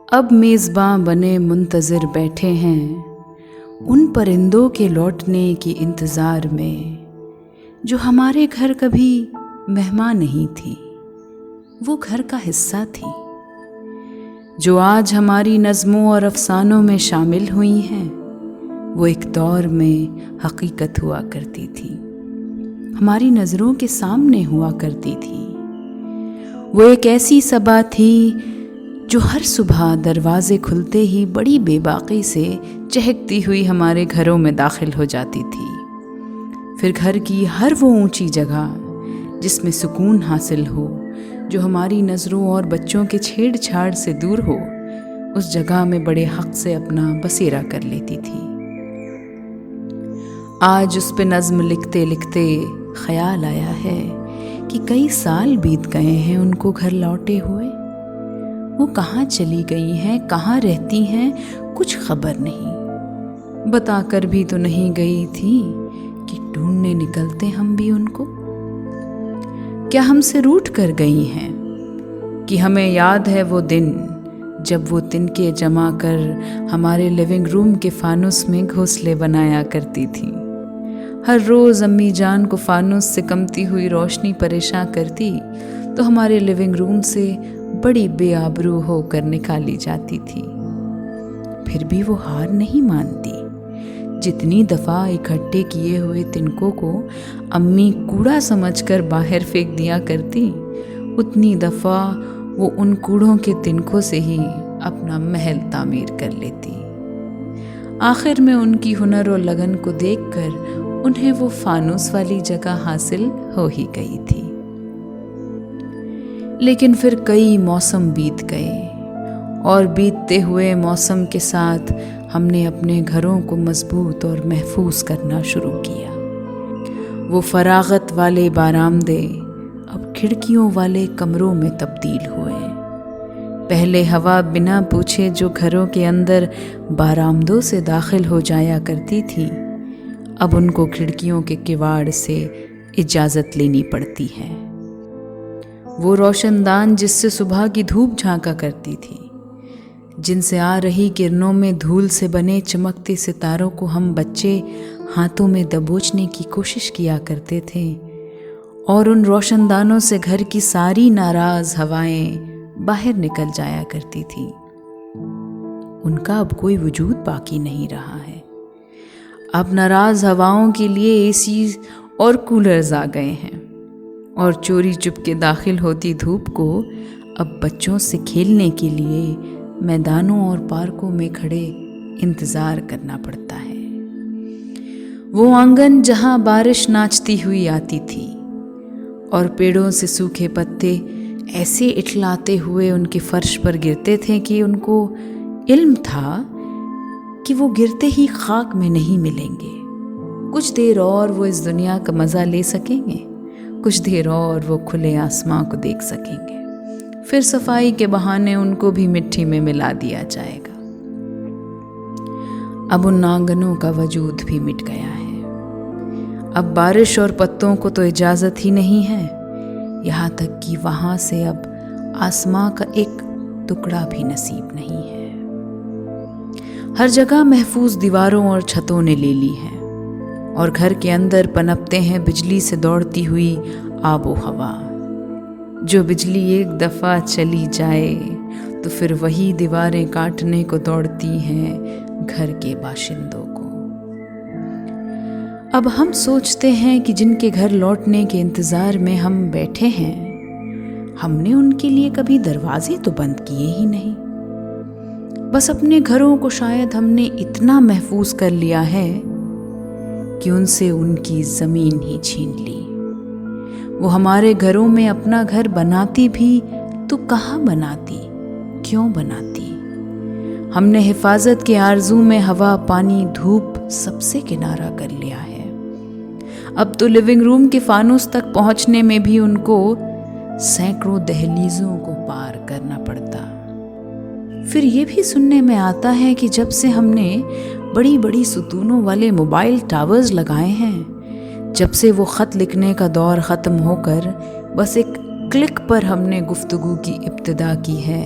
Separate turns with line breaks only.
اب میزباں بنے منتظر بیٹھے ہیں ان پرندوں کے لوٹنے کی انتظار میں جو ہمارے گھر کبھی مہمان نہیں تھی، وہ گھر کا حصہ تھی، جو آج ہماری نظموں اور افسانوں میں شامل ہوئی ہیں۔ وہ ایک دور میں حقیقت ہوا کرتی تھی، ہماری نظروں کے سامنے ہوا کرتی تھی۔ وہ ایک ایسی صبا تھی جو ہر صبح دروازے کھلتے ہی بڑی بے باکی سے چہکتی ہوئی ہمارے گھروں میں داخل ہو جاتی تھی۔ پھر گھر کی ہر وہ اونچی جگہ جس میں سکون حاصل ہو، جو ہماری نظروں اور بچوں کے چھیڑ چھاڑ سے دور ہو، اس جگہ میں بڑے حق سے اپنا بسیرا کر لیتی تھی۔ آج اس پہ نظم لکھتے لکھتے خیال آیا ہے کہ کئی سال بیت گئے ہیں ان کو گھر لوٹے ہوئے۔ وہ کہاں چلی گئی ہیں، کہاں رہتی ہیں، کچھ خبر نہیں۔ بتا کر بھی تو نہیں گئی تھی کہ ڈھونڈنے نکلتے ہم بھی ان کو۔ کیا ہم سے روٹھ کر گئی ہیں کہ ہمیں یاد ہے وہ دن جب وہ تنکے جما کر ہمارے لیونگ روم کے فانوس میں گھونسلے بنایا کرتی تھی۔ ہر روز امی جان کو فانوس سے کمتی ہوئی روشنی پریشان کرتی تو ہمارے لیونگ روم سے بڑی بے آبرو ہو کر نکالی جاتی تھی۔ پھر بھی وہ ہار نہیں مانتی۔ جتنی دفعہ اکٹھے کیے ہوئے تنکوں کو امی کوڑا سمجھ کر باہر پھینک دیا کرتی، اتنی دفعہ وہ ان کوڑوں کے تنکوں سے ہی اپنا محل تعمیر کر لیتی۔ آخر میں ان کی ہنر و لگن کو دیکھ کر انہیں وہ فانوس والی جگہ حاصل ہو ہی گئی تھی۔ لیکن پھر کئی موسم بیت گئے اور بیتتے ہوئے موسم کے ساتھ ہم نے اپنے گھروں کو مضبوط اور محفوظ کرنا شروع کیا۔ وہ فراغت والے بارآمدے اب کھڑکیوں والے کمروں میں تبدیل ہوئے۔ پہلے ہوا بنا پوچھے جو گھروں کے اندر بارآمدوں سے داخل ہو جایا کرتی تھی، اب ان کو کھڑکیوں کے کواڑ سے اجازت لینی پڑتی ہے۔ وہ روشن دان جس سے صبح کی دھوپ جھانکا کرتی تھی، جن سے آ رہی کرنوں میں دھول سے بنے چمکتے ستاروں کو ہم بچے ہاتھوں میں دبوچنے کی کوشش کیا کرتے تھے، اور ان روشن دانوں سے گھر کی ساری ناراض ہوائیں باہر نکل جایا کرتی تھی، ان کا اب کوئی وجود باقی نہیں رہا ہے۔ اب ناراض ہواؤں کے لیے اے سی اور کولرز آ گئے ہیں، اور چوری چپ کے داخل ہوتی دھوپ کو اب بچوں سے کھیلنے کے لیے میدانوں اور پارکوں میں کھڑے انتظار کرنا پڑتا ہے۔ وہ آنگن جہاں بارش ناچتی ہوئی آتی تھی اور پیڑوں سے سوکھے پتے ایسے اٹھلاتے ہوئے ان کے فرش پر گرتے تھے کہ ان کو علم تھا کہ وہ گرتے ہی خاک میں نہیں ملیں گے۔ کچھ دیر اور وہ اس دنیا کا مزہ لے سکیں گے، کچھ دیر اور وہ کھلے آسماں کو دیکھ سکیں گے، پھر صفائی کے بہانے ان کو بھی مٹی میں ملا دیا جائے گا۔ اب ان آنگنوں کا وجود بھی مٹ گیا ہے۔ اب بارش اور پتوں کو تو اجازت ہی نہیں ہے، یہاں تک کہ وہاں سے اب آسماں کا ایک ٹکڑا بھی نصیب نہیں ہے۔ ہر جگہ محفوظ دیواروں اور چھتوں نے لے لی ہے، اور گھر کے اندر پنپتے ہیں بجلی سے دوڑتی ہوئی آب و ہوا۔ جو بجلی ایک دفعہ چلی جائے تو پھر وہی دیواریں کاٹنے کو دوڑتی ہیں گھر کے باشندوں کو۔ اب ہم سوچتے ہیں کہ جن کے گھر لوٹنے کے انتظار میں ہم بیٹھے ہیں، ہم نے ان کے لیے کبھی دروازے تو بند کیے ہی نہیں۔ بس اپنے گھروں کو شاید ہم نے اتنا محفوظ کر لیا ہے کہ ان سے ان کی زمین ہی چھین لی۔ وہ ہمارے گھروں میں اپنا گھر بناتی بھی تو کہاں بناتی، کیوں بناتی؟ ہم نے حفاظت کے آرزو میں ہوا، پانی، دھوپ سب سے کنارہ کر لیا ہے۔ اب تو لیونگ روم کے فانوس تک پہنچنے میں بھی ان کو سینکڑوں دہلیزوں کو پار کرنا پڑتا۔ پھر یہ بھی سننے میں آتا ہے کہ جب سے ہم نے بڑی بڑی ستونوں والے موبائل ٹاورز لگائے ہیں، جب سے وہ خط لکھنے کا دور ختم ہو کر بس ایک کلک پر ہم نے گفتگو کی ابتدا کی ہے،